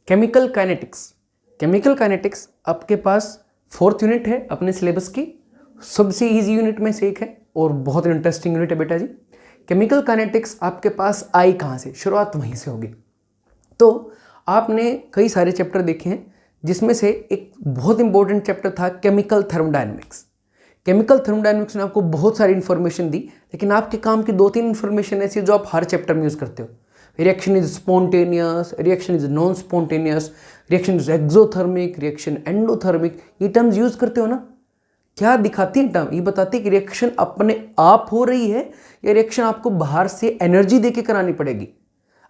Chemical kinetics. Chemical kinetics आपके पास 4th unit है अपने सिलेबस की, सबसे इजी यूनिट में से एक है और बहुत इंटरेस्टिंग यूनिट है बेटा जी। केमिकल काइनेटिक्स आपके पास आई कहाँ से, शुरुआत वहीं से होगी। तो आपने कई सारे चैप्टर देखे हैं जिसमें से एक बहुत इंपॉर्टेंट चैप्टर था केमिकल थर्मोडायनेमिक्स। केमिकल थर्मोडायनेमिक्स ने आपको बहुत सारी इन्फॉर्मेशन दी, लेकिन आपके काम की 2-3 इन्फॉर्मेशन ऐसी है जो आप हर चैप्टर में यूज़ करते हो। Reaction is spontaneous, reaction is non spontaneous, reaction is exothermic, reaction endothermic, ये टर्म्स यूज़ करते हो ना। क्या दिखाती है टर्म, ये बताती है कि रिएक्शन अपने आप हो रही है या रिएक्शन आपको बाहर से एनर्जी दे के करानी पड़ेगी।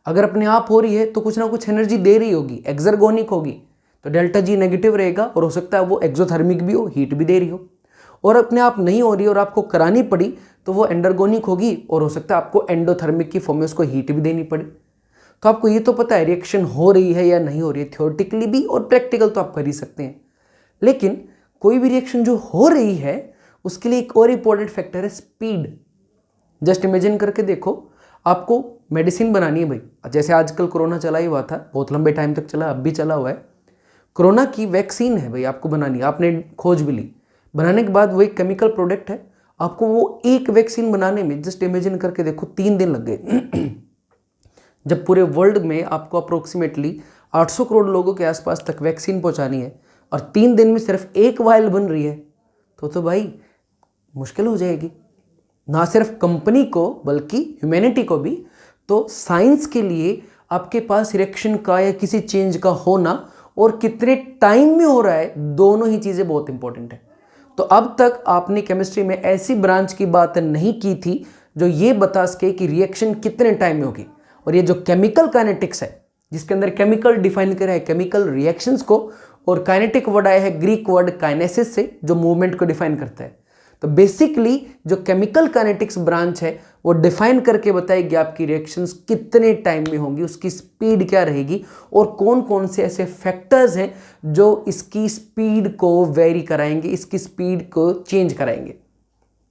अगर अपने आप हो रही है तो कुछ ना कुछ एनर्जी दे रही होगी, एक्सर्गोनिक होगी, तो डेल्टा जी नेगेटिव रहेगा और हो सकता है वो एक्सोथर्मिक भी हो, हीट भी दे रही हो। और अपने आप नहीं हो रही और आपको करानी पड़ी तो वो एंडरगोनिक होगी और हो सकता है आपको एंडोथर्मिक की फॉर्म में उसको हीट भी देनी पड़े। तो आपको ये तो पता है रिएक्शन हो रही है या नहीं हो रही है, थ्योरेटिकली भी और प्रैक्टिकल तो आप कर ही सकते हैं। लेकिन कोई भी रिएक्शन जो हो रही है उसके लिए एक और इंपॉर्टेंट फैक्टर है स्पीड। जस्ट इमेजिन करके देखो, आपको मेडिसिन बनानी है भाई, जैसे आजकल कोरोना चला ही हुआ था, बहुत लंबे टाइम तक चला, अब भी चला हुआ है। कोरोना की वैक्सीन है भाई, आपको बनानी है, आपने खोज भी ली, बनाने के बाद वो एक केमिकल प्रोडक्ट है, आपको वो एक वैक्सीन बनाने में जस्ट इमेजिन करके देखो 3 दिन लग गए। जब पूरे वर्ल्ड में आपको अप्रोक्सीमेटली 800 करोड़ लोगों के आसपास तक वैक्सीन पहुंचानी है और 3 दिन में सिर्फ एक वायल बन रही है, तो भाई मुश्किल हो जाएगी, ना सिर्फ कंपनी को बल्कि ह्यूमैनिटी को भी। तो साइंस के लिए आपके पास रिएक्शन का या किसी चेंज का होना और कितने टाइम में हो रहा है, दोनों ही चीज़ें बहुत इंपॉर्टेंट है। तो अब तक आपने केमिस्ट्री में ऐसी ब्रांच की बात नहीं की थी जो ये बता सके कि रिएक्शन कितने टाइम में होगी। और ये जो केमिकल काइनेटिक्स है, जिसके अंदर केमिकल डिफाइन करा है केमिकल रिएक्शंस को, और काइनेटिक वर्ड आया है ग्रीक वर्ड काइनेसिस से, जो मूवमेंट को डिफाइन करता है। तो बेसिकली जो केमिकल काइनेटिक्स ब्रांच है वो डिफाइन करके बताएगी आपकी रिएक्शंस कितने टाइम में होंगी, उसकी स्पीड क्या रहेगी और कौन कौन से ऐसे फैक्टर्स हैं जो इसकी स्पीड को वेरी कराएंगे, इसकी स्पीड को चेंज कराएंगे।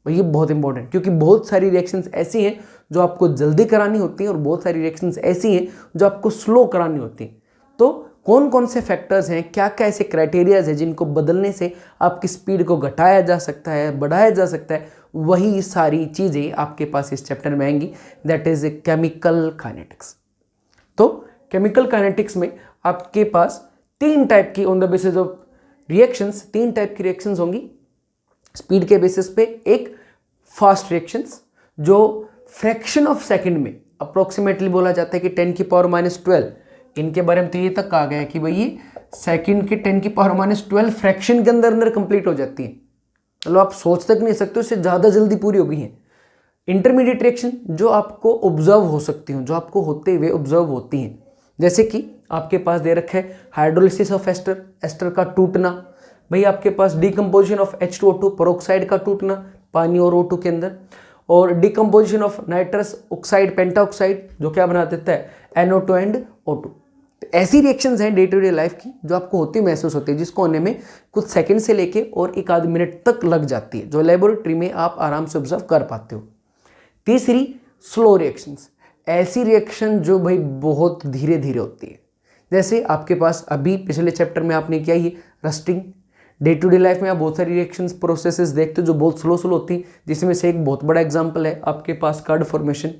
और ये बहुत इंपॉर्टेंट, क्योंकि बहुत सारी रिएक्शंस ऐसी हैं जो आपको जल्दी करानी होती हैं और बहुत सारी रिएक्शंस ऐसी हैं जो आपको स्लो करानी होती हैं। तो कौन कौन से फैक्टर्स हैं, क्या क्या ऐसे क्राइटेरियाज हैं जिनको बदलने से आपकी स्पीड को घटाया जा सकता है, बढ़ाया जा सकता है, वही सारी चीज़ें आपके पास इस चैप्टर में आएंगी, दैट इज केमिकल काइनेटिक्स। तो केमिकल काइनेटिक्स में आपके पास 3 टाइप की, on the basis of reactions, 3 type की रिएक्शंस होंगी स्पीड के बेसिस पे। एक फास्ट रिएक्शंस जो फ्रैक्शन ऑफ सेकंड में, अप्रोक्सीमेटली बोला जाता है कि 10⁻12, इनके बारे में तो ये तक कहा गया है कि भाई ये सेकंड के 10⁻12 फ्रैक्शन के अंदर अंदर कंप्लीट हो जाती है। चलो आप सोच तक नहीं सकते, उससे ज़्यादा जल्दी पूरी हो गई है। इंटरमीडिएट रिएक्शन जो आपको ऑब्जर्व हो सकती हैं, जो आपको होते हुए ऑब्जर्व होती हैं, जैसे कि आपके पास दे रखा है हाइड्रोलिसिस ऑफ एस्टर, एस्टर का टूटना। भाई आपके पास डिकम्पोजिशन ऑफ H2O2, पेरोक्साइड का टूटना पानी और O2 के अंदर, और decomposition of nitrous oxide, pentoxide, जो क्या बना देता है NO2 एंड O2। तो ऐसी रिएक्शंस हैं डे टू डे लाइफ की जो आपको होती महसूस होती है, जिसको होने में कुछ सेकंड से लेके और 1 आध मिनट तक लग जाती है, जो लेबोरेटरी में आप आराम से ऑब्जर्व कर पाते हो। तीसरी स्लो रिएक्शंस, ऐसी रिएक्शन जो भाई बहुत धीरे धीरे होती है, जैसे आपके पास अभी पिछले चैप्टर में आपने किया ये rusting. Day to day life में आप बहुत सारी रिएक्शंस प्रोसेसेस देखते हो जो बहुत स्लो होती हैं, जिसमें से एक बहुत बड़ा एग्जांपल है आपके पास कर्ड फॉर्मेशन।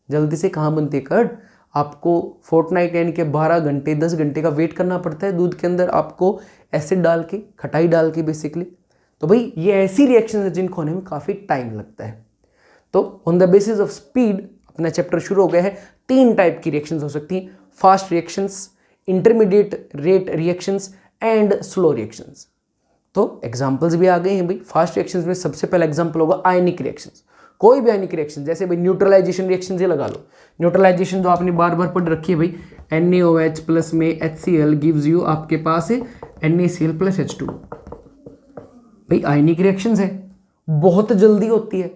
जल्दी से कहाँ बनती है कर्ड, आपको फोर्टनाइट यानी कि 12 घंटे 10 घंटे का वेट करना पड़ता है दूध के अंदर, आपको एसिड डाल के, खटाई डाल के बेसिकली। तो भाई ये ऐसी रिएक्शन है जिनको होने में काफ़ी टाइम लगता है। तो on the basis of speed अपना चैप्टर शुरू हो गया है। 3 टाइप की रिएक्शंस हो सकती हैं, fast reactions, intermediate rate reactions and slow reactions. तो एग्जांपल्स भी आ गए हैं भाई। फास्ट रिएक्शंस में सबसे पहला एग्जांपल होगा आयनिक रिएक्शंस। कोई भी आयनिक रिएक्शन, जैसे भाई न्यूट्रलाइजेशन रिएक्शन से लगा लो, न्यूट्रलाइजेशन जो आपने बार बार पढ़ रखी है भाई, NaOH प्लस में HCl गिव्स यू, आपके पास है NaCl प्लस H2। भाई आयनिक रिएक्शंस है, बहुत जल्दी होती है,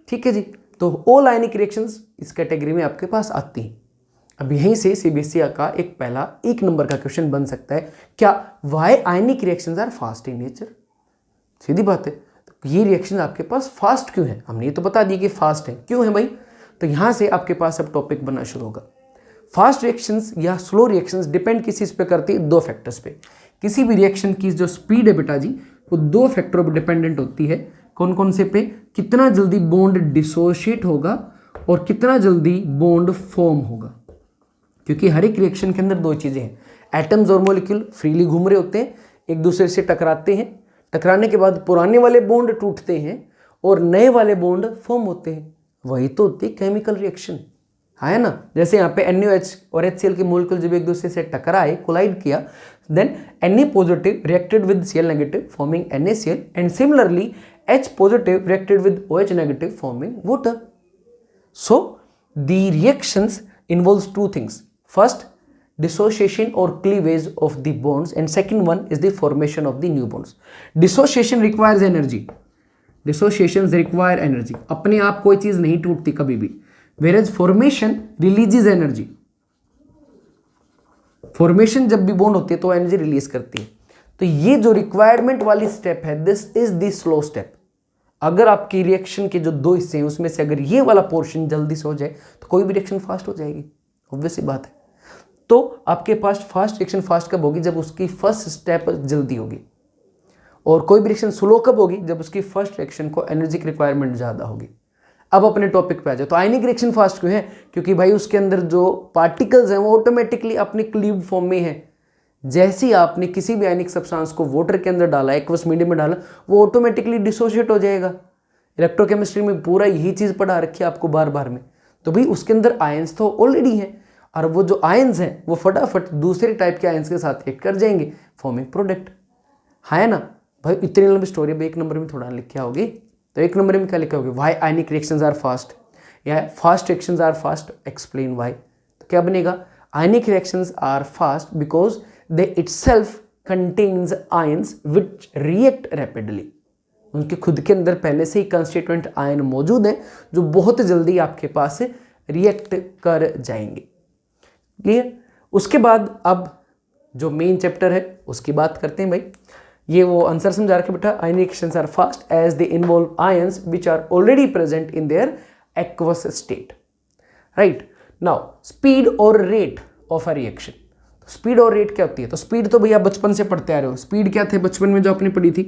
ठीक है जी। तो ऑल आयनिक रिएक्शंस इस कैटेगरी में आपके पास आती हैं। अब यहीं से CBSE का एक पहला 1 नंबर का क्वेश्चन बन सकता है, क्या why ionic reactions are fast in nature. सीधी बात है, तो ये रिएक्शन आपके पास फास्ट क्यों है, हमने ये तो बता दिया कि फास्ट है, क्यों है भाई। तो यहाँ से आपके पास अब टॉपिक बनना शुरू होगा। फास्ट रिएक्शंस या स्लो रिएक्शंस डिपेंड किस चीज़ पे करती है? दो फैक्टर्स पे। किसी भी रिएक्शन की जो स्पीड है बेटा जी वो दो फैक्टरों पर डिपेंडेंट होती है। कौन कौन से पे? कितना जल्दी बॉन्ड डिसोशिएट होगा और कितना जल्दी बॉन्ड फॉर्म होगा। क्योंकि हर एक रिएक्शन के अंदर दो चीज़ें हैं, एटम्स और मॉलिक्यूल फ्रीली घूम रहे होते हैं, एक दूसरे से टकराते हैं, टकराने के बाद पुराने वाले बॉन्ड टूटते हैं और नए वाले बॉन्ड फॉर्म होते हैं। वही तो होती है केमिकल रिएक्शन, है ना। जैसे यहाँ पे NaOH और HCl के मॉलिक्यूल जब एक दूसरे से टकराए, कोलाइड किया, then Na positive reacted with Cl negative forming NaCl and similarly H positive reacted with OH negative forming water. So the reactions involves two things. First, dissociation or cleavage of the bonds, and second one is the formation of the new bonds. Dissociation requires energy. Dissociations require energy. अपने आप कोई चीज नहीं टूटती कभी भी. Whereas formation releases energy. Formation जब भी बॉन्ड होती है तो एनर्जी रिलीज करती है। तो ये जो रिक्वायरमेंट वाली स्टेप है, this is the slow step. अगर आपकी रिएक्शन के जो दो हिस्से हैं उसमें से अगर ये वाला पोर्शन जल्दी से हो जाए तो कोई भी रिएक्शन फास्ट हो जाएगी, ऑब्वियस सी बात है। तो आपके पास फास्ट रिएक्शन फास्ट कब होगी? जब उसकी फर्स्ट स्टेप जल्दी होगी। और कोई भी रिएक्शन स्लो कब होगी? जब उसकी फर्स्ट रिएक्शन को एनर्जी की रिक्वायरमेंट ज़्यादा होगी। अब अपने टॉपिक पे आ जाओ। तो आयनिक रिएक्शन फास्ट क्यों है? क्योंकि भाई उसके अंदर जो पार्टिकल्स हैं वो ऑटोमेटिकली अपने क्लीव फॉर्म में है। जैसे ही आपने किसी भी आयनिक सब्सटेंस को वाटर के अंदर डाला, एक्वस मीडियम में डाला, वो ऑटोमेटिकली डिसोशिएट हो जाएगा। इलेक्ट्रोकेमिस्ट्री में पूरा यही चीज़ पढ़ा रखी है आपको बार बार में। तो भाई उसके अंदर आयंस तो ऑलरेडी हैं और वो जो आयंस हैं वो फटाफट दूसरे टाइप के आयंस के साथ रिएक्ट कर जाएंगे, फॉर्मिंग प्रोडक्ट, है ना। भाई इतनी लंबी स्टोरी है, एक नंबर में थोड़ा लिख के आओगे तो एक नंबर में क्या लिखा होगे? Why ionic reactions are fast या fast reactions are fast, explain why. तो क्या बनेगा? Ionic reactions are fast because they itself contains ions which react rapidly. उनके खुद के अंदर पहले से ही कंस्टिट्यूएंट आयन मौजूद हैं जो बहुत जल्दी आपके पास रिएक्ट कर जाएंगे। क्लियर? उसके बाद अब जो मेन चैप्टर है उसकी बात करते हैं। भाई ये वो आंसर समझा रखे बेटा, ionic reactions are fast as they involve ions which are already present in their aqueous state. Right now speed और rate of a reaction. Speed और रेट क्या होती है? तो स्पीड तो भैया बचपन से पढ़ते आ रहे हो। स्पीड क्या थे बचपन में जो आपने पढ़ी थी?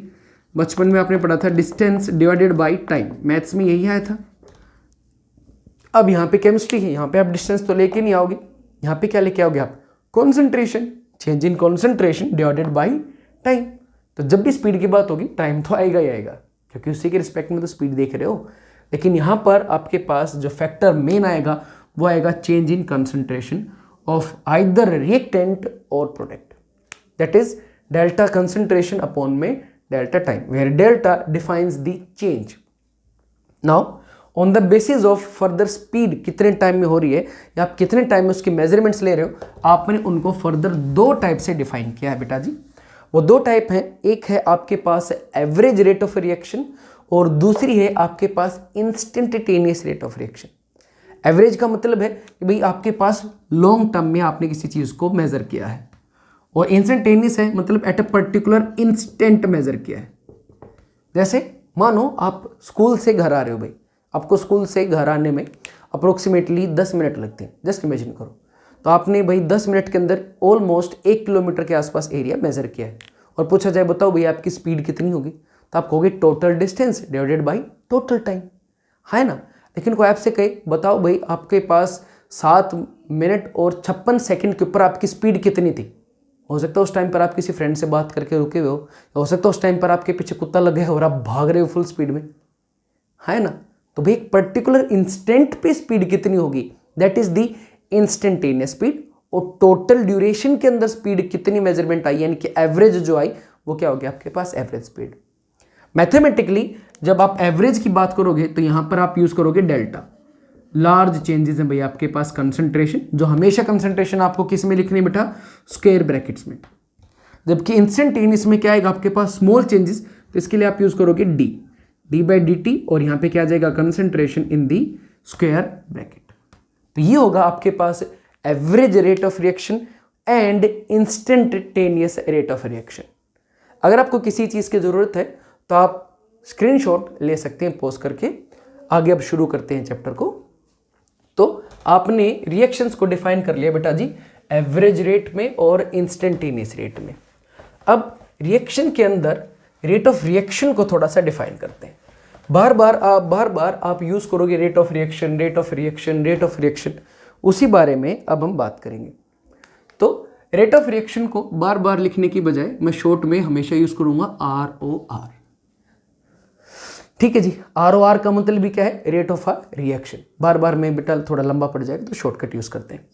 बचपन में आपने पढ़ा था distance divided by time, maths में यही आया था। अब यहाँ पे केमिस्ट्री है, यहाँ पे आप डिस्टेंस तो लेके नहीं आओगे, यहाँ पे क्या लेके आओगे आप? Concentration, change in concentration divided by time. तो जब भी स्पीड की बात होगी टाइम तो आएगा ही आएगा, क्योंकि उसी के रिस्पेक्ट में तो स्पीड देख रहे हो। लेकिन यहाँ पर आपके पास जो फैक्टर मेन आएगा वो आएगा change in concentration of either reactant or product, that is delta concentration upon में delta time, where delta defines the change. Now on the basis of further speed कितने टाइम में हो रही है या आप कितने टाइम में उसकी मेजरमेंट्स ले रहे हो, आपने उनको फर्दर दो टाइप से डिफाइन किया है बेटा जी। वो दो टाइप हैं, एक है आपके पास एवरेज रेट ऑफ रिएक्शन और दूसरी है आपके पास instantaneous rate of reaction. Average का मतलब है कि भाई आपके पास लॉन्ग टर्म में आपने किसी चीज़ को मेज़र किया है, और इंस्टेंटेनियस है मतलब at a particular instant measure किया है। जैसे मानो आप स्कूल से घर आ रहे हो, भाई आपको स्कूल से घर आने में अप्रोक्सीमेटली 10 मिनट लगते हैं, जस्ट इमेजिन करो। तो आपने भाई 10 मिनट के अंदर ऑलमोस्ट 1 किलोमीटर के आसपास एरिया मेज़र किया है, और पूछा जाए बताओ भाई आपकी स्पीड कितनी होगी, तो आप कहोगे total distance divided by total time, है ना। लेकिन कोई आपसे कहे बताओ भाई आपके पास 7 मिनट और 56 सेकंड के ऊपर आपकी स्पीड कितनी थी, हो सकता है उस टाइम पर आप किसी फ्रेंड से बात करके रुके हुए हो सकता है उस टाइम पर आपके पीछे कुत्ता लग गया और आप भाग रहे हो फुल स्पीड में, है ना। तो भाई एक पर्टिकुलर इंस्टेंट पे स्पीड कितनी होगी, that is the instantaneous speed, और टोटल ड्यूरेशन के अंदर स्पीड कितनी मेजरमेंट आई यानी कि एवरेज जो आई वो क्या होगी आपके पास एवरेज स्पीड। मैथमेटिकली जब आप एवरेज की बात करोगे तो यहां पर आप यूज करोगे डेल्टा। लार्ज चेंजेस हैं भाई आपके पास कंसंट्रेशन, जो हमेशा कंसंट्रेशन आपको किस में लिखनी है बेटा, स्क्वायर ब्रैकेट्स में। जबकि इंस्टेंटेनियस में क्या आएगा आपके पास स्मॉल चेंजेस, तो इसके लिए आप यूज करोगे डी बाई डी टी, और यहां पे क्या आ जाएगा concentration in the square bracket. तो ये होगा आपके पास average rate of reaction and instantaneous rate of reaction. अगर आपको किसी चीज की जरूरत है तो आप स्क्रीनशॉट ले सकते हैं पॉज करके। आगे अब शुरू करते हैं चैप्टर को। तो आपने रिएक्शंस को डिफाइन कर लिया बेटा जी एवरेज रेट में और इंस्टेंटेनियस रेट में। अब रिएक्शन के अंदर रेट ऑफ रिएक्शन को थोड़ा सा डिफाइन करते हैं। बार बार आप यूज करोगे rate of reaction, rate of reaction, rate of reaction, उसी बारे में अब हम बात करेंगे। तो रेट ऑफ रिएक्शन को बार बार लिखने की बजाय मैं शॉर्ट में हमेशा यूज करूंगा ROR। ठीक है जी, ROR का मतलब भी क्या है, रेट ऑफ रिएक्शन। बार बार में बेटा थोड़ा लंबा पड़ जाएगा तो शॉर्टकट यूज करते हैं।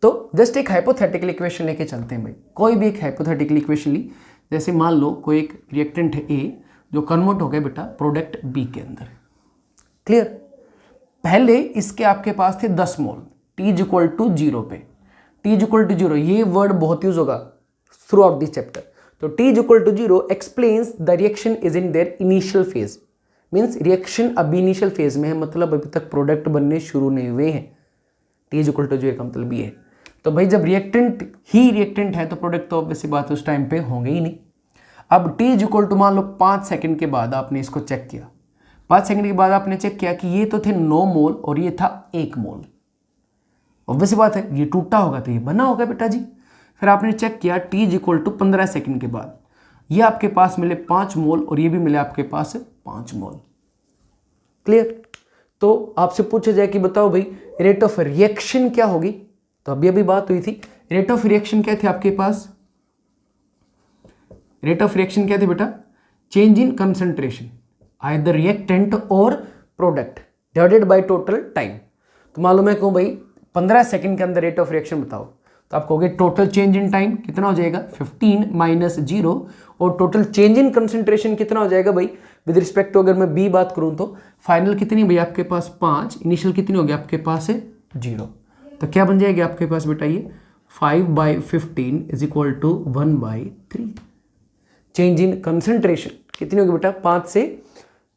तो जस्ट एक हाइपोथेटिकल इक्वेशन लेके चलते हैं भाई। कोई भी एक हाइपोथेटिकल इक्वेशन ली, जैसे मान लो कोई एक रिएक्टेंट है A जो कन्वर्ट हो गया बेटा प्रोडक्ट B के अंदर। क्लियर? पहले इसके आपके पास थे 10 मोल, T इज इक्वल टू 0 पे। T इज इक्वल टू 0 ये वर्ड बहुत यूज होगा थ्रू आउट दिस चैप्टर। तो T is equal to 0 explains the reaction is in their initial phase. Means reaction अभी इनिशियल फेज में है, मतलब अभी तक प्रोडक्ट बनने शुरू नहीं हुए हैं। T इज इक्वल टू 0 का मतलब ये है। तो भाई जब रिएक्टेंट ही रिएक्टेंट है तो प्रोडक्ट तो ऑब्वियसली बात उस टाइम पे होंगे ही नहीं। अब T इज इक्वल टू मान लो 5 सेकंड के बाद आपने इसको चेक किया। 5 सेकंड के बाद आपने चेक किया कि ये तो थे 9 मोल और ये था 1 मोल। ऑब्वियसली बात है ये टूटा होगा तो ये बना होगा बेटा जी। फिर आपने चेक किया T is equal to 15 second के बाद, ये आपके पास मिले 5 मोल और ये भी मिले आपके पास 5 मोल। क्लियर? तो आपसे पूछा जाए कि बताओ भाई रेट ऑफ रिएक्शन क्या होगी, तो अभी अभी बात हुई थी। रेट ऑफ रिएक्शन क्या थे आपके पास, रेट ऑफ रिएक्शन क्या थे बेटा, change in concentration either reactant और product divided by total time. तो मान लो मैं कहूँ भाई 15 सेकंड के अंदर रेट ऑफ रिएक्शन बताओ, तो आप कहोगे टोटल चेंज इन टाइम कितना हो जाएगा 15 माइनस 0, और टोटल चेंज इन कंसंट्रेशन कितना हो जाएगा भाई विद रिस्पेक्ट टू, अगर मैं B बात करूँ तो फाइनल कितनी भाई आपके पास 5, इनिशियल कितनी होगी आपके पास है 0। तो क्या बन जाएगी आपके पास बेटा ये 5/15 is equal to 1/3। Change in concentration कितनी होगी बेटा 5 से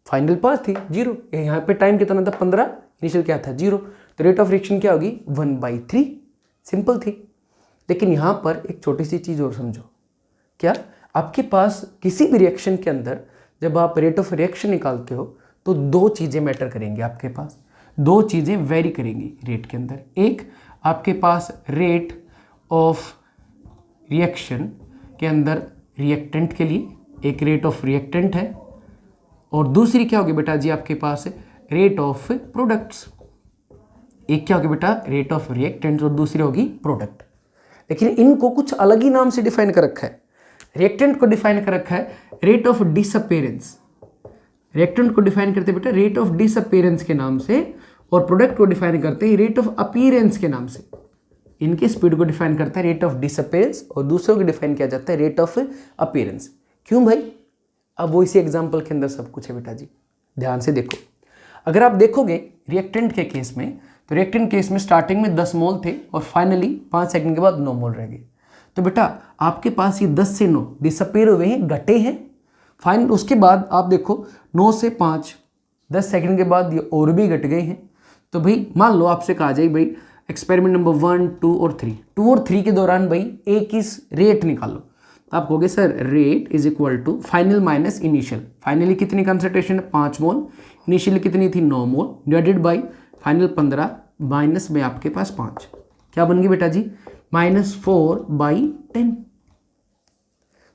फाइनल 5 थी 0, यहाँ पे टाइम कितना था 15, इनिशियल क्या था 0, तो रेट ऑफ रिएक्शन क्या होगी 1/3। सिंपल थी। लेकिन यहाँ पर एक छोटी सी चीज़ और समझो, क्या आपके पास किसी भी रिएक्शन के अंदर जब आप रेट ऑफ रिएक्शन निकालते हो तो 2 चीज़ें मैटर करेंगी, आपके पास 2 चीज़ें वेरी करेंगी रेट के अंदर। एक आपके पास रेट ऑफ रिएक्शन के अंदर रिएक्टेंट के लिए एक रेट ऑफ रिएक्टेंट है, और दूसरी क्या होगी बेटा जी आपके पास रेट ऑफ प्रोडक्ट्स। एक क्या होगी बेटा रेट ऑफ रिएक्टेंट्स और दूसरी होगी प्रोडक्ट। लेकिन इनको कुछ अलग ही नाम से डिफाइन कर रखा है। रिएक्टेंट को डिफाइन कर रखा है रेट ऑफ डिसअपीयरेंस, रिएक्टेंट को डिफाइन करते हैं बेटा रेट ऑफ डिसअपीयरेंस के नाम से, और प्रोडक्ट को डिफाइन करते हैं रेट ऑफ अपीयरेंस के नाम से। इनके स्पीड को डिफाइन करता है रेट ऑफ डिसअपीयरेंस और दूसरों को डिफाइन किया जाता है रेट ऑफ अपीयरेंस। क्यों भाई? अब वो इसी एग्जांपल के अंदर सब कुछ है बेटा जी, ध्यान से देखो। अगर आप देखोगे रिएक्टेंट के केस में, तो रिएक्टेंट केस में स्टार्टिंग में 10 मोल थे और फाइनली 5 सेकंड के बाद 9 मोल रह गए। तो बेटा आपके पास ये 10 से 9 डिसअपीयर हुए हैं, घटे हैं। फाइनल उसके बाद आप देखो 9 से 5 10 सेकंड के बाद ये और भी घट गए हैं। तो भाई मान लो आपसे कहा जाए भाई एक्सपेरिमेंट नंबर 1, 2 और 3, 2 और 3 के दौरान भाई एक ही रेट निकालो, तो आप कहोगे sir rate is equal to final minus initial. Finally कितनी कंसंट्रेशन 5 मोल, इनिशियली कितनी थी 9 मोल, डिवाइडेड बाई फाइनल 15 माइनस में आपके पास 5, क्या बन गई बेटा जी -4/10।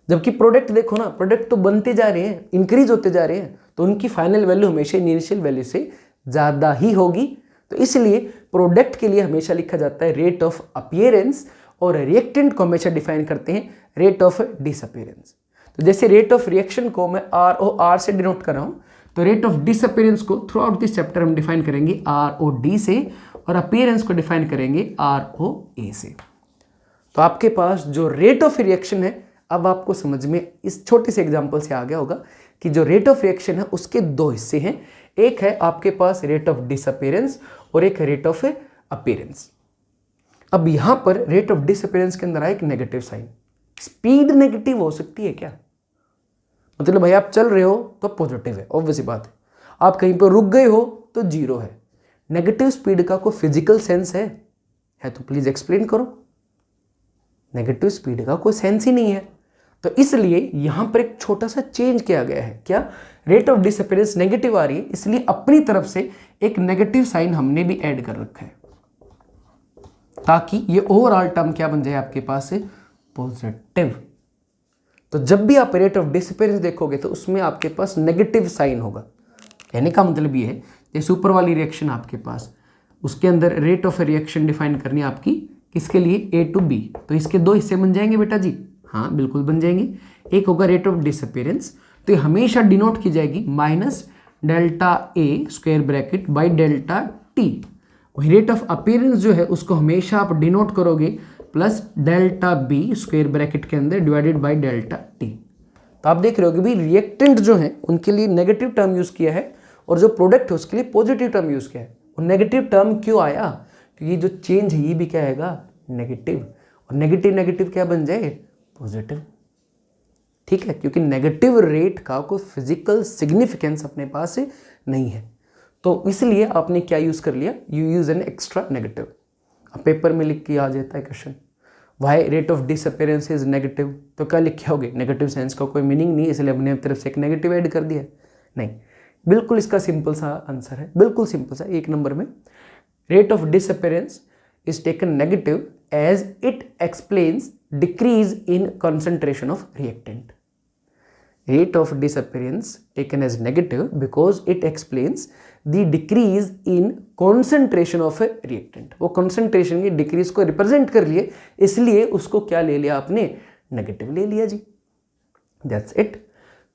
जबकि प्रोडक्ट देखो ना, प्रोडक्ट तो बनते जा रहे हैं, इंक्रीज होते जा रहे हैं, तो उनकी फाइनल वैल्यू हमेशा इनिशियल वैल्यू से ज़्यादा ही होगी। तो इसलिए प्रोडक्ट के लिए हमेशा लिखा जाता है रेट ऑफ अपीयरेंस, और रिएक्टेंट को हमेशा डिफाइन करते हैं रेट ऑफ डिसअपीयरेंस। तो जैसे रेट ऑफ रिएक्शन को मैं ROR से डिनोट कर रहा हूँ, तो रेट ऑफ डिसअपीयरेंस को थ्रू आउट दिस चैप्टर हम डिफाइन करेंगे ROD से, और अपीयरेंस को डिफाइन करेंगे ROA से। तो आपके पास जो रेट ऑफ रिएक्शन है, अब आपको समझ में इस छोटे से एग्जांपल से आ गया होगा कि जो रेट ऑफ रिएक्शन है उसके 2 हिस्से हैं। एक है आपके पास रेट ऑफ डिसअपीयरेंस और एक रेट ऑफ अपीयरेंस। अब यहां पर रेट ऑफ डिसअपीयरेंस के अंदर आया एक नेगेटिव साइन। स्पीड नेगेटिव हो सकती है क्या? मतलब भाई आप चल रहे हो तो पॉजिटिव है, ऑब्वियसली बात है। आप कहीं पर रुक गए हो तो 0 है। नेगेटिव स्पीड का कोई फिजिकल सेंस है तो प्लीज एक्सप्लेन करो। नेगेटिव स्पीड का कोई सेंस ही नहीं है। तो इसलिए यहां पर एक छोटा सा चेंज किया गया है। क्या? रेट ऑफ डिसअपीयरेंस नेगेटिव आ रही है, इसलिए अपनी तरफ से एक नेगेटिव साइन हमने भी ऐड कर रखा है, ताकि ये ओवरऑल टर्म क्या बन जाए आपके पास है? पॉजिटिव। तो जब भी आप रेट ऑफ डिसअपीयरेंस देखोगे तो उसमें आपके पास नेगेटिव साइन होगा। कहने का मतलब ये है, जैसे ऊपर वाली रिएक्शन आपके पास, उसके अंदर रेट ऑफ रिएक्शन डिफाइन करनी है आपकी किसके लिए? ए टू बी। तो इसके दो हिस्से बन जाएंगे बेटा जी। हाँ बिल्कुल बन जाएंगे। एक होगा रेट ऑफ डिसअपीयरेंस, तो ये हमेशा डिनोट की जाएगी minus delta A square bracket by delta T. वही रेट ऑफ अपीयरेंस जो है उसको हमेशा आप डिनोट करोगे plus delta B square bracket के अंदर डिवाइडेड बाई डेल्टा टी। तो आप देख रहे हो कि भाई रिएक्टेंट जो है उनके लिए नेगेटिव टर्म यूज किया है और जो प्रोडक्ट है उसके लिए पॉजिटिव टर्म यूज किया है। और नेगेटिव टर्म क्यों आया? क्योंकि जो चेंज है ये भी क्या आएगा? नेगेटिव। और नेगेटिव नेगेटिव क्या बन जाए? पॉजिटिव। ठीक है, क्योंकि नेगेटिव रेट का कोई फिजिकल सिग्निफिकेंस अपने पास नहीं है, तो इसलिए आपने क्या यूज कर लिया? You use an extra negative. अब पेपर में लिख के आ जाता है question, why rate of disappearance is negative, तो क्या लिखे होगे? नेगेटिव साइंस का कोई मीनिंग नहीं, इसलिए अपने तरफ से एक नेगेटिव ऐड कर दिया। नहीं, बिल्कुल इसका सिंपल सा आंसर है, बिल्कुल सिंपल सा, एक नंबर में। Rate of disappearance is taken negative as it explains decrease in concentration of reactant. Rate of disappearance taken as negative because it explains the decrease in concentration of a reactant. वो concentration की decrease को represent कर लिए, इसलिए उसको क्या ले लिया आपने? नेगेटिव ले लिया जी। That's it.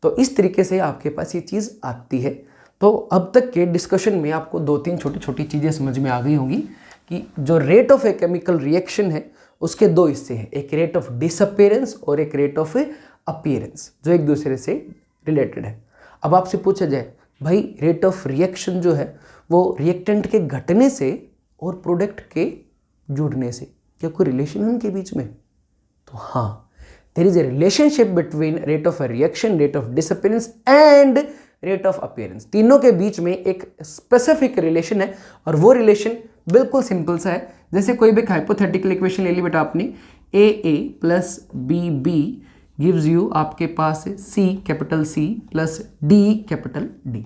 तो इस तरीके से आपके पास ये चीज़ आती है। तो अब तक के डिस्कशन में आपको दो तीन छोटी छोटी चीज़ें समझ में आ गई होंगी कि जो rate of a chemical reaction है उसके दो हिस्से हैं, एक रेट ऑफ डिसअपीयरेंस और एक रेट ऑफ अपीयरेंस, जो एक दूसरे से रिलेटेड है। अब आपसे पूछा जाए भाई रेट ऑफ रिएक्शन जो है वो रिएक्टेंट के घटने से और प्रोडक्ट के जुड़ने से क्या कोई रिलेशन है उनके बीच में? तो हाँ, there is a relationship between rate of reaction, rate of disappearance and rate of appearance. तीनों के बीच में एक स्पेसिफिक रिलेशन है और वो रिलेशन बिल्कुल सिंपल सा है। जैसे कोई भी हाइपोथेटिकल इक्वेशन ले ली बेटा आपने, A plus B B gives you आपके पास C capital C plus D capital D.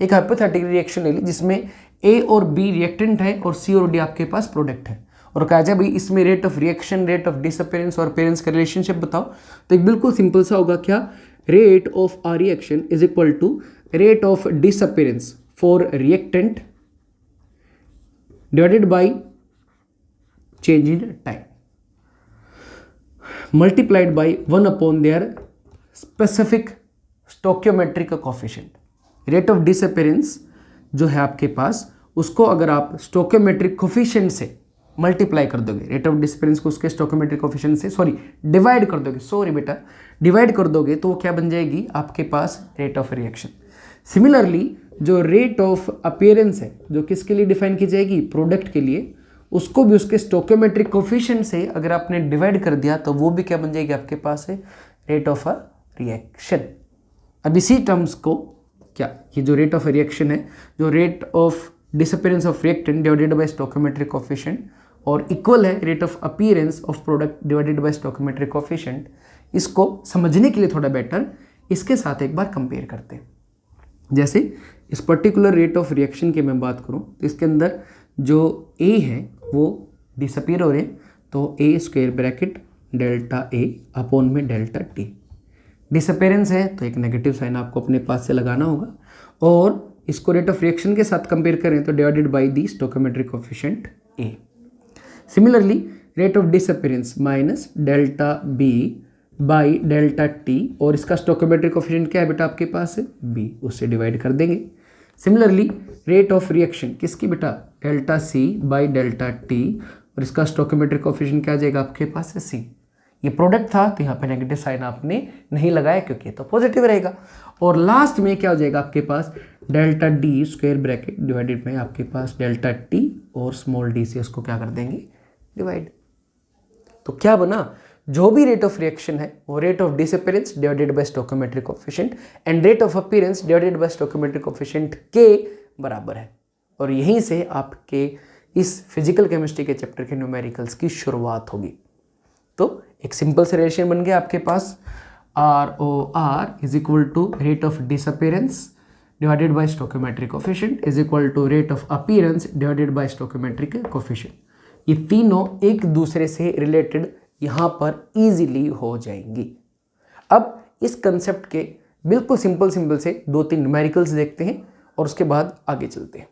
एक हाइपोथेटिकल रिएक्शन ले ली जिसमें ए और बी रिएक्टेंट है और सी और डी आपके पास प्रोडक्ट है, और कहा जाए भाई इसमें rate of reaction, rate of disappearance और अपीयरेंस का रिलेशनशिप बताओ, तो एक बिल्कुल सिंपल सा होगा क्या? Rate of uh reaction is equal to rate of disappearance for reactant divided by change in time multiplied by 1 upon their specific stoichiometric coefficient. Rate of disappearance जो है आपके पास उसको अगर आप stoichiometric coefficient से मल्टीप्लाई कर दोगे, रेट ऑफ डिसअपीयरेंस को उसके stoichiometric coefficient से डिवाइड कर दोगे, बेटा डिवाइड कर दोगे तो वो क्या बन जाएगी आपके पास? Rate of reaction. सिमिलरली जो रेट ऑफ अपीयरेंस है जो किसके लिए डिफाइन की जाएगी? प्रोडक्ट के लिए, उसको भी उसके स्टोकियोमेट्रिक कोफिशिएंट से अगर आपने डिवाइड कर दिया तो वो भी क्या बन जाएगी आपके पास है? Rate of a reaction. अब इसी टर्म्स को क्या, ये जो रेट ऑफ रिएक्शन है, जो rate of disappearance of reactant divided by stoichiometric coefficient और इक्वल है rate of appearance of product divided by stoichiometric coefficient, इसको समझने के लिए थोड़ा बेटर इसके साथ एक बार कंपेयर करते हैं। जैसे इस पर्टिकुलर रेट ऑफ रिएक्शन की मैं बात करूं तो इसके अंदर जो ए है वो डिसअपीयर हो रहे हैं, तो ए square bracket delta A upon में डेल्टा टी। डिसअपीयरेंस है तो एक नेगेटिव साइन आपको अपने पास से लगाना होगा, और इसको रेट ऑफ रिएक्शन के साथ कंपेयर करें तो divided by the stoichiometric coefficient A. Similarly rate of disappearance minus delta B by delta T, और इसका स्टोकियोमेट्रिक कोफिशिएंट क्या है बेटा आपके पास है? बी, उससे डिवाइड कर देंगे। सिमिलरली रेट ऑफ रिएक्शन किसकी बेटा? Delta C by delta T, और इसका स्टोकियोमेट्रिक कोफिशिएंट क्या आ जाएगा आपके पास है? सी। ये प्रोडक्ट था तो यहाँ पे नेगेटिव साइन आपने नहीं लगाया क्योंकि ये तो पॉजिटिव रहेगा। और लास्ट में क्या हो जाएगा आपके पास? Delta D square bracket divided में आपके पास डेल्टा टी, और स्मॉल डी से इसको क्या कर देंगे? डिवाइड। तो क्या बना? जो भी रेट ऑफ रिएक्शन है वो rate of disappearance divided by stoichiometric coefficient and rate of appearance divided by stoichiometric coefficient के बराबर है। और यहीं से आपके इस फिजिकल केमिस्ट्री के चैप्टर के न्यूमेरिकल्स की शुरुआत होगी। तो एक सिंपल से रिलेशन बन गया आपके पास। ROR is equal to rate of disappearance divided by stoichiometric coefficient is equal to rate of appearance divided by stoichiometric coefficient. ये तीनों एक दूसरे से रिलेटेड यहाँ पर इजीली हो जाएंगी। अब इस कंसेप्ट के बिल्कुल सिंपल से 2-3 न्यूमेरिकल्स देखते हैं और उसके बाद आगे चलते हैं।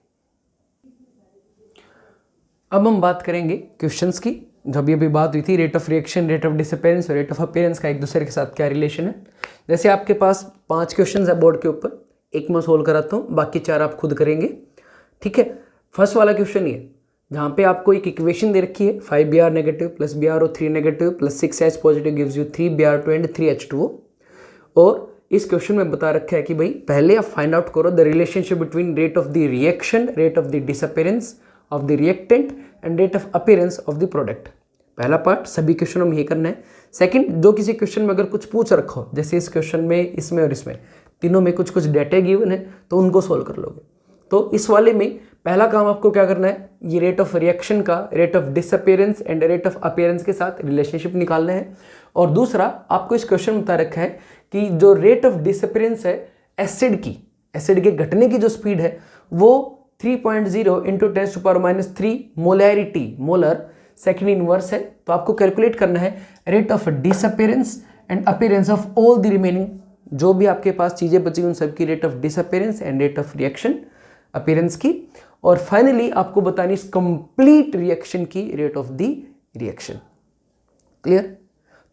अब हम बात करेंगे क्वेश्चंस की। जब अभी बात हुई थी rate of reaction, rate of disappearance और रेट ऑफ अपीयरेंस का एक दूसरे के साथ क्या रिलेशन है। जैसे आपके पास 5 क्वेश्चन है बोर्ड के ऊपर, एक मैं सोल्व कराता हूँ, बाकी 4 आप खुद करेंगे, ठीक है। फर्स्ट वाला क्वेश्चन ये जहाँ पे आपको एक इक्वेशन दे रखी है 5Br negative plus BrO3 negative plus 6H positive gives you 3Br2 and 3H2O। और इस क्वेश्चन में बता रखा है कि भाई पहले आप फाइंड आउट करो the relationship between rate of the reaction, rate of the disappearance of the reactant and rate of appearance of the product. पहला पार्ट सभी क्वेश्चनों में ये करना है। सेकंड, जो किसी क्वेश्चन में अगर कुछ पूछ रखा हो, जैसे इस क्वेश्चन में, इसमें और इसमें, तीनों में कुछ डाटा गिवन है तो उनको सोल्व कर लोगे। तो इस वाले में पहला काम आपको क्या करना है, ये रेट ऑफ रिएक्शन का rate of disappearance and rate of appearance के साथ रिलेशनशिप निकालना है। और दूसरा, आपको इस क्वेश्चन में बता रखा है कि जो रेट ऑफ डिसअपीयरेंस है एसिड के घटने की जो स्पीड है वो 3.0 इंटू 10⁻³ मोलर सेकेंड इनवर्स है। तो आपको कैलकुलेट करना है rate of disappearance and appearance of all the remaining, जो भी आपके पास चीजें बची उन सबकी rate of disappearance and rate of reaction appearance की। और फाइनली आपको बतानी इस कंप्लीट रिएक्शन की rate of the reaction. Clear?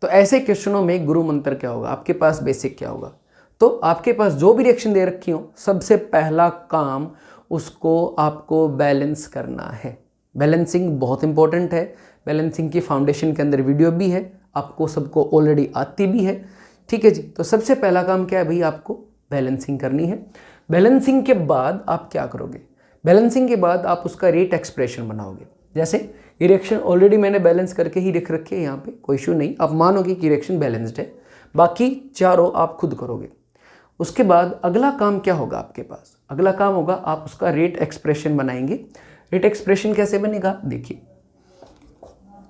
तो ऐसे क्वेश्चनों में गुरु मंत्र क्या होगा, आपके पास बेसिक क्या होगा। तो आपके पास जो भी रिएक्शन दे रखी हो, सबसे पहला काम उसको आपको बैलेंस करना है। बैलेंसिंग बहुत इंपॉर्टेंट है। बैलेंसिंग की फाउंडेशन के अंदर वीडियो भी है, आपको सबको ऑलरेडी आती भी है, ठीक है जी। तो सबसे पहला काम क्या है भाई, आपको बैलेंसिंग करनी है। बैलेंसिंग के बाद आप क्या करोगे, बैलेंसिंग के बाद आप उसका रेट एक्सप्रेशन बनाओगे। जैसे ये रिएक्शन ऑलरेडी मैंने बैलेंस करके ही लिख रखी है यहाँ पे, कोई इशू नहीं। आप मानोगे कि रिएक्शन बैलेंस्ड है, बाकी चारों आप खुद करोगे। उसके बाद अगला काम क्या होगा आपके पास, अगला काम होगा आप उसका रेट एक्सप्रेशन बनाएंगे। रेट एक्सप्रेशन कैसे बनेगा, देखिए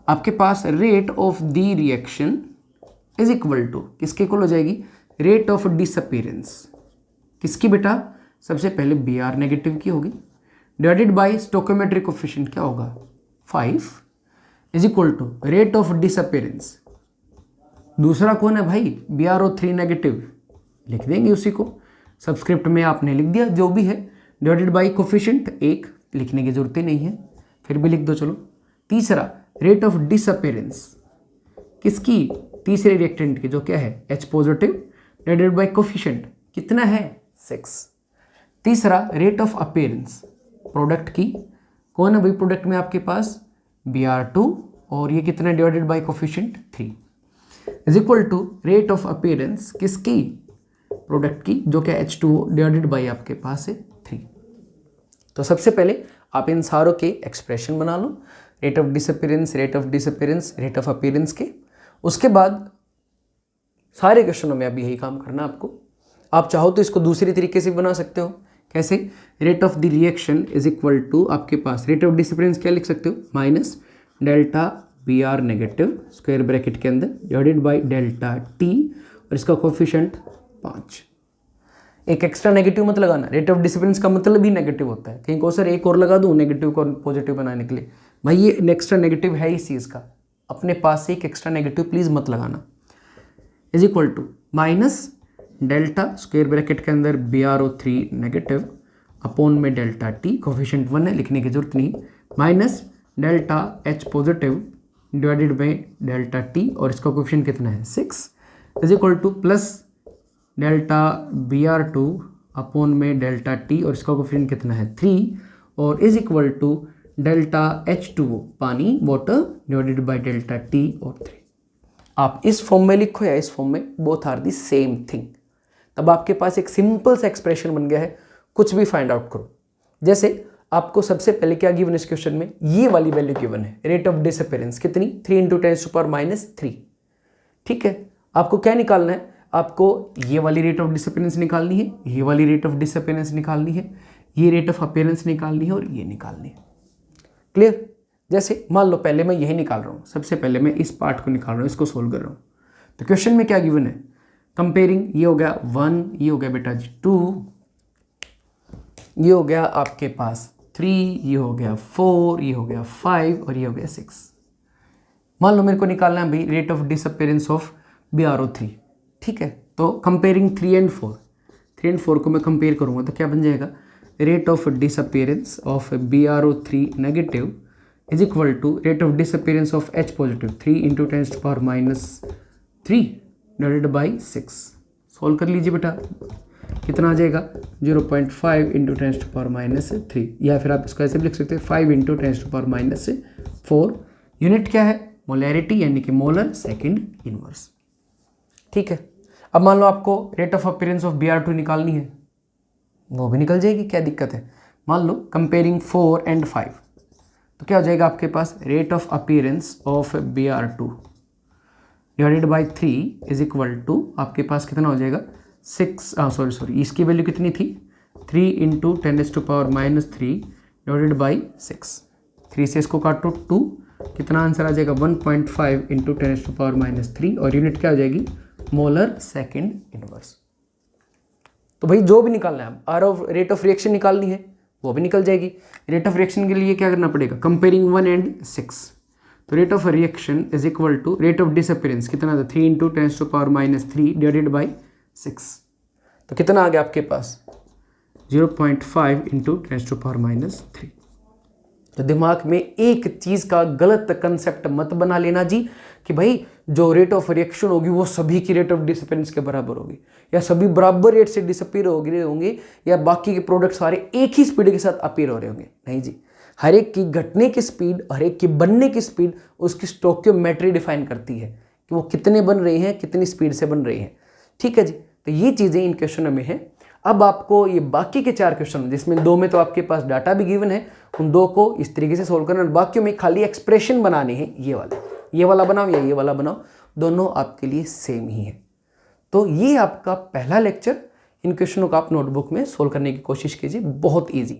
आपके पास rate of the reaction is equal to किसके इक्वल हो जाएगी, रेट ऑफ डिसअपीयरेंस किसकी बेटा, सबसे पहले Br नेगेटिव की होगी, डिवाइडेड बाय स्टोइकोमेट्रिक कोफिशिएंट क्या होगा 5 is equal to rate of disappearance. दूसरा कौन है भाई, BrO3 नेगेटिव, लिख देंगे उसी को, सबस्क्रिप्ट में आपने लिख दिया जो भी है, डिवाइडेड बाय कोफिशिएंट 1, लिखने की जरूरत ही नहीं है, फिर भी लिख दो चलो। तीसरा रेट ऑफ डिसअपीयरेंस किसकी, तीसरे रिएक्टेंट की जो क्या है H positive, divided by coefficient कितना है 6। तीसरा रेट ऑफ अपीयरेंस प्रोडक्ट की, कौन है भाई प्रोडक्ट में आपके पास Br2, और ये कितना divided by coefficient 3 is equal to rate of appearance किसकी, प्रोडक्ट की जो क्या H2O डिवाइडेड बाय आपके पास है 3। तो सबसे पहले आप इन सारों के एक्सप्रेशन बना लो, rate of disappearance, rate of disappearance, rate of appearance के। उसके बाद सारे क्वेश्चनों में अभी यही काम करना आपको। आप चाहो तो इसको दूसरी तरीके से बना सकते हो, कैसे, rate of the reaction is equal to आपके पास रेट ऑफ डिसअपीयरेंस क्या लिख सकते हो, minus delta Br negative square bracket के अंदर डिवाइडेड बाय डेल्टा T, और इसका कोफिशिएंट 5। एक एक्स्ट्रा नेगेटिव मत लगाना, रेट ऑफ डिसअपीयरेंस का मतलब ही नेगेटिव होता है। कहीं को सर एक और लगा दूं नेगेटिव को पॉजिटिव बनाने के लिए, भाई ये एक्स्ट्रा नेगेटिव है इस चीज़ का, अपने पास से एक एक्स्ट्रा नेगेटिव प्लीज मत लगाना। Is equal to minus delta square bracket के अंदर BrO3 नेगेटिव अपॉन में डेल्टा T, कोफिशिएंट 1 है, लिखने की जरूरत नहीं, minus delta H positive divided by delta T, और इसका कोफिशिएंट कितना है 6, is equal to plus delta Br2 upon में डेल्टा T, और इसका कोफिशिएंट कितना है 3, और is equal to delta H2O पानी water divided by delta T और 3। आप इस फॉर्म में लिखो या इस फॉर्म में, both are the same thing. तब आपके पास एक सिंपल सा एक्सप्रेशन बन गया है, कुछ भी फाइंड आउट करो। जैसे आपको सबसे पहले क्या गिवन इस क्वेश्चन में, ये वाली वैल्यू गिवन है, रेट ऑफ डिसअपीयरेंस कितनी 3 इंटू 10⁻³ ठीक है। आपको क्या निकालना है, आपको ये वाली रेट ऑफ डिसअपीयरेंस निकालनी है, ये वाली रेट ऑफ डिसअपीयरेंस निकालनी है, ये रेट ऑफ अपीयरेंस निकालनी है, और ये निकालनी है। क्लियर? जैसे मान लो पहले मैं यही निकाल रहा हूँ, सबसे पहले मैं इस पार्ट को निकाल रहा हूँ, इसको सोल्व कर रहा हूँ। तो क्वेश्चन में क्या गिवन है, कंपेयरिंग, ये हो गया 1, ये हो गया बेटा जी 2, ये हो गया आपके पास 3, ये हो गया 4, ये हो गया 5 और ये हो गया 6। मान लो मेरे को निकालना है भाई rate of disappearance of BrO3, ठीक है। तो कंपेयरिंग 3 एंड 4, 3 एंड 4 को मैं कंपेयर करूंगा तो क्या बन जाएगा, rate of disappearance of BrO3 negative is equal to rate of disappearance of H positive 3 into 10⁻³ divided by 6। Solve कर लीजिए बेटा, कितना आ जाएगा 0.5 इंटू 10⁻³ या फिर आप इसको ऐसे भी लिख सकते हैं 5 इंटू 10⁻⁴। यूनिट क्या है, मोलैरिटी यानी कि मोलर सेकंड इनवर्स, ठीक है। अब मान लो आपको rate of appearance of Br2 निकालनी है, वो भी निकल जाएगी, क्या दिक्कत है। मान लो कंपेयरिंग 4 एंड 5, तो क्या हो जाएगा आपके पास rate of appearance of Br2 divided by 3 is equal to आपके पास कितना हो जाएगा 6, सॉरी इसकी वैल्यू कितनी थी 3 इंटू 10⁻³ डिवाइडेड बाई 6। 3 से इसको काटो 2, कितना आंसर आ जाएगा 1.5 इंटू 10⁻³ और यूनिट क्या हो जाएगी मोलर सेकंड इनवर्स। तो भाई जो भी निकालना है, R of rate of reaction निकालनी है वो भी निकल जाएगी। रेट ऑफ रिएक्शन के लिए क्या करना पड़ेगा, कंपेयरिंग 1 एंड 6, तो rate of reaction is equal to rate of disappearance कितना था 3 इंटू 10⁻³ डिवाइडेड बाई 6। तो कितना आ गया आपके पास 0.5 इंटू 10⁻³। तो दिमाग में एक चीज़ का गलत कंसेप्ट मत बना लेना जी कि भाई जो रेट ऑफ रिएक्शन होगी वो सभी की रेट ऑफ डिसअपियरेंस के बराबर होगी या सभी बराबर रेट से डिसअपियर होंगे या बाकी के प्रोडक्ट सारे एक ही स्पीड के साथ अपीयर हो रहे होंगे। नहीं जी, हर एक की घटने की स्पीड, हर एक की बनने की स्पीड उसकी स्टोइकियोमेट्री डिफाइन करती है कि वो कितने बन रहे हैं, कितनी स्पीड से बन रहे हैं, ठीक है जी। तो ये चीज़ें इन क्वेश्चनों में है। अब आपको ये बाकी के 4 क्वेश्चन जिसमें 2 में तो आपके पास डाटा भी गिवन है, उन 2 को इस तरीके से सोल्व करना, बाकियों में खाली एक्सप्रेशन बनाने हैं। ये वाला बनाओ या ये वाला बनाओ, दोनों आपके लिए सेम ही है। तो ये आपका पहला लेक्चर, इन क्वेश्चनों को आप नोटबुक में सोल्व करने की कोशिश कीजिए, बहुत ईजी।